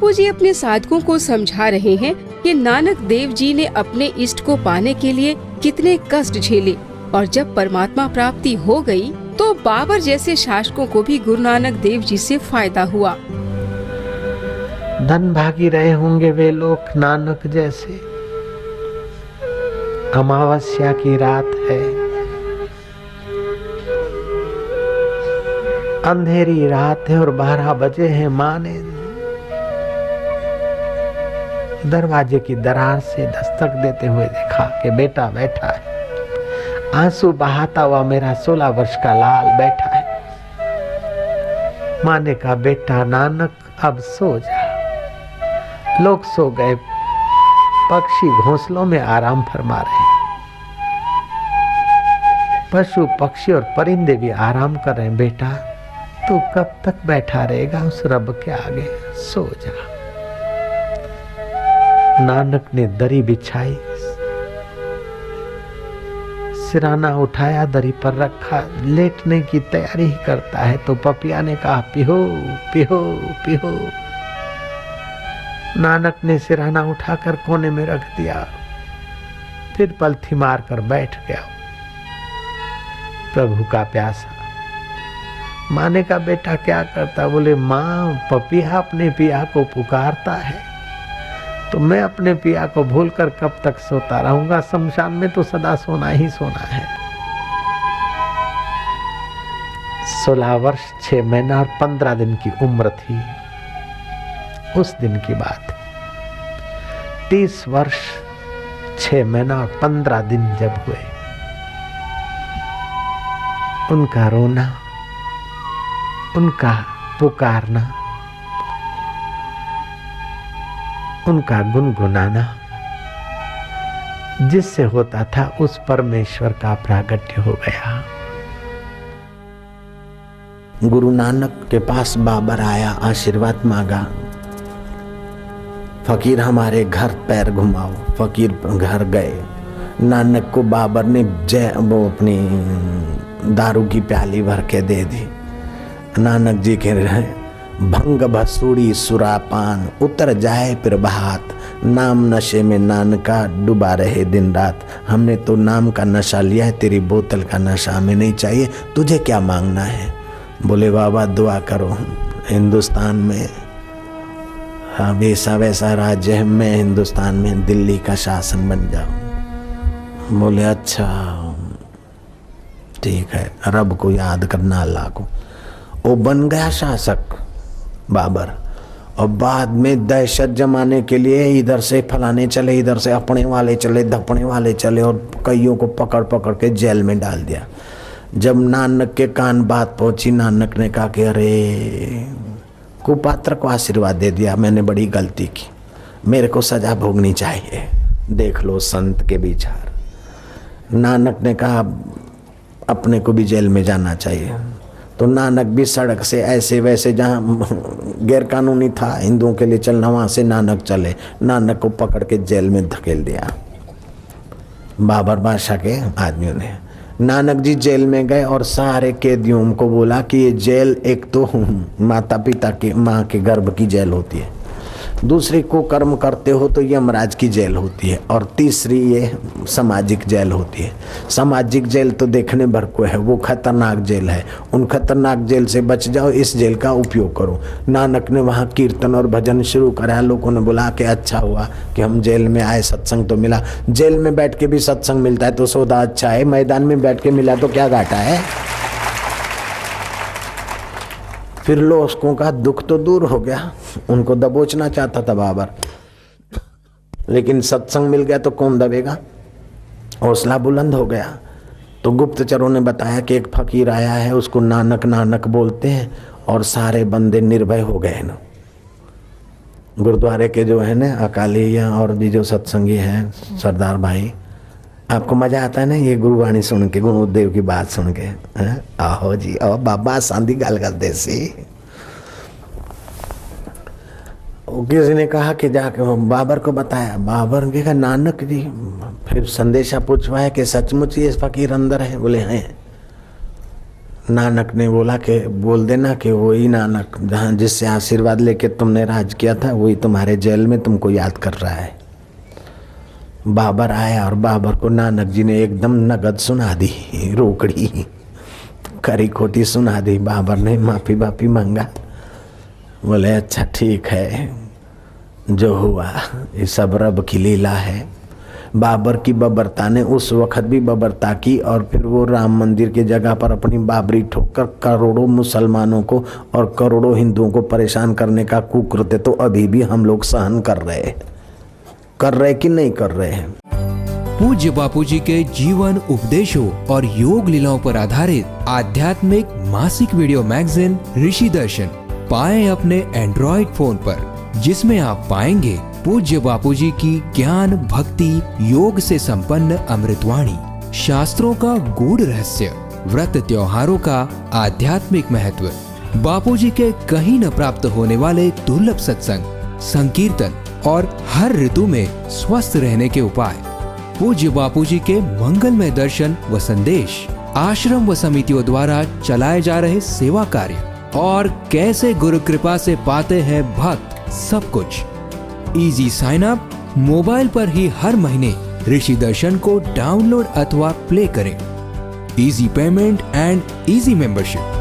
बापू जी अपने साधकों को समझा रहे हैं कि नानक देव जी ने अपने इष्ट को पाने के लिए कितने कष्ट झेले और जब परमात्मा प्राप्ति हो गई तो बाबर जैसे शासकों को भी गुरु नानक देव जी से फायदा हुआ। धन भागी रहे होंगे वे लोग नानक जैसे। अमावस्या की रात है, अंधेरी रात है और 12 बजे हैं। माँ ने दरवाजे की दरार से दस्तक देते हुए देखा कि बेटा बैठा है। आंसू बहाता हुआ मेरा 16 वर्ष का लाल बैठा है। माँ ने कहा बेटा नानक अब सो जा। लोग सो गए, पक्षी घोंसलों में आराम फरमा रहे हैं, पशु पक्षी और परिंदे भी आराम कर रहे हैं। बेटा तू कब तक बैठा रहेगा उस रब के आगे, सो जा। नानक ने दरी बिछाई, सिराना उठाया, दरी पर रखा, लेटने की तैयारी ही करता है तो पपिया ने कहा पिहो पिहो पिहो। नानक ने सिराना उठाकर कोने में रख दिया, फिर पलथी मारकर बैठ गया। प्रभु का प्यासा। माँ ने कहा बेटा क्या करता? बोले माँ पपिया अपने पिया को पुकारता है तो मैं अपने पिया को भूलकर कब तक सोता रहूंगा? शमशान में तो सदा सोना ही सोना है। 16 वर्ष 6 महीना और 15 दिन की उम्र थी उस दिन की बात। 30 वर्ष 6 महीना और 15 दिन जब हुए, उनका रोना, उनका पुकारना, उनका गुनगुनाना जिससे होता था उस परमेश्वर का प्रागट्य हो गया। गुरु नानक के पास बाबर आया, आशीर्वाद मांगा। फकीर हमारे घर पैर घुमाओ। फकीर घर गए। नानक को बाबर ने वो अपनी दारू की प्याली भर के दे दी। नानक जी कह रहे भंग भसूड़ी सुरापान उतर जाए फिर बहात। नाम नशे में नानका डूबा रहे दिन रात। हमने तो नाम का नशा लिया है, तेरी बोतल का नशा हमें नहीं चाहिए। तुझे क्या मांगना है? बोले बाबा दुआ करो, हिंदुस्तान में वैसा वैसा राज्य है, मैं हिंदुस्तान में दिल्ली का शासन बन जाऊं। बोले अच्छा ठीक है, रब को याद करना, अल्लाह को। वो बन गया शासक बाबर। और बाद में दहशत जमाने के लिए इधर से फलाने चले, इधर से अपने वाले चले, धपने वाले चले और कईयों को पकड़ पकड़ के जेल में डाल दिया। जब नानक के कान बात पहुंची, नानक ने कहा कि अरे कुपात्र को आशीर्वाद दे दिया, मैंने बड़ी गलती की, मेरे को सजा भोगनी चाहिए। देख लो संत के विचार। नानक ने कहा अपने को भी जेल में जाना चाहिए। तो नानक भी सड़क से ऐसे वैसे जहाँ गैर कानूनी था हिंदुओं के लिए चलना, वहाँ से नानक चले। नानक को पकड़ के जेल में धकेल दिया बाबर बादशाह के आदमियों ने। नानक जी जेल में गए और सारे कैदियों को बोला कि ये जेल एक तो माता पिता के माँ के गर्भ की जेल होती है, दूसरी को कर्म करते हो तो यमराज की जेल होती है, और तीसरी ये सामाजिक जेल होती है। सामाजिक जेल तो देखने भर को है, वो खतरनाक जेल है। उन खतरनाक जेल से बच जाओ, इस जेल का उपयोग करो। नानक ने वहाँ कीर्तन और भजन शुरू करा। लोगों ने बोला कि अच्छा हुआ कि हम जेल में आए, सत्संग तो मिला। जेल में बैठ के भी सत्संग मिलता है तो सौदा अच्छा है, मैदान में बैठ के मिला तो क्या घाटा है। फिर लोगों का दुख तो दूर हो गया। उनको दबोचना चाहता था बाबर, लेकिन सत्संग मिल गया तो कौन दबेगा। हौसला बुलंद हो गया। तो गुप्तचरों ने बताया कि एक फकीर आया है, उसको नानक नानक बोलते हैं, और सारे बंदे निर्भय हो गए ना। गुरुद्वारे के जो है ना अकाली और भी जो सत्संगी हैं सरदार भाई, आपको मजा आता है ना ये गुरुवाणी सुन के, गुरुदेव की बात सुन के। आहो जी आओ बाबा सांदी गाल करते सी। किसी ने कहा कि जाके बाबर को बताया। बाबर ने कहा नानक जी, फिर संदेशा पूछवाया कि सचमुच ये फकीर अंदर है? बोले हैं। नानक ने बोला कि बोल देना कि वही नानक जहाँ जिससे आशीर्वाद लेके तुमने राज किया था वही तुम्हारे जेल में तुमको याद कर रहा है। बाबर आया और बाबर को नानक जी ने एकदम नगद सुना दी, रोकड़ी खरी खोटी सुना दी। बाबर ने माफी बाफी मांगा, बोले अच्छा ठीक है, जो हुआ ये सब रब की लीला है। बाबर की बबरता ने उस वक्त भी बबरता की और फिर वो राम मंदिर की जगह पर अपनी बाबरी ठोककर करोड़ों मुसलमानों को और करोड़ों हिंदुओं को परेशान करने का कुकृत्य तो अभी भी हम लोग सहन कर रहे कि नहीं कर रहे हैं। पूज्य बापूजी के जीवन उपदेशों और योग लीलाओं पर आधारित आध्यात्मिक मासिक वीडियो मैगजीन ऋषि दर्शन पाएं अपने एंड्रॉइड फोन पर, जिसमें आप पाएंगे पूज्य बापूजी की ज्ञान भक्ति योग से संपन्न अमृतवाणी, शास्त्रों का गूढ़ रहस्य, व्रत त्योहारों का आध्यात्मिक महत्व, बापूजी के कहीं न प्राप्त होने वाले दुर्लभ सत्संग, संकीर्तन और हर ऋतु में स्वस्थ रहने के उपाय, पूज्य बापूजी के मंगलमय दर्शन व संदेश, आश्रम व समितियों द्वारा चलाए जा रहे सेवा कार्य और कैसे गुरु कृपा से पाते हैं भक्त सब कुछ। इजी साइन अप मोबाइल पर ही हर महीने ऋषि दर्शन को डाउनलोड अथवा प्ले करें। Easy payment and easy membership.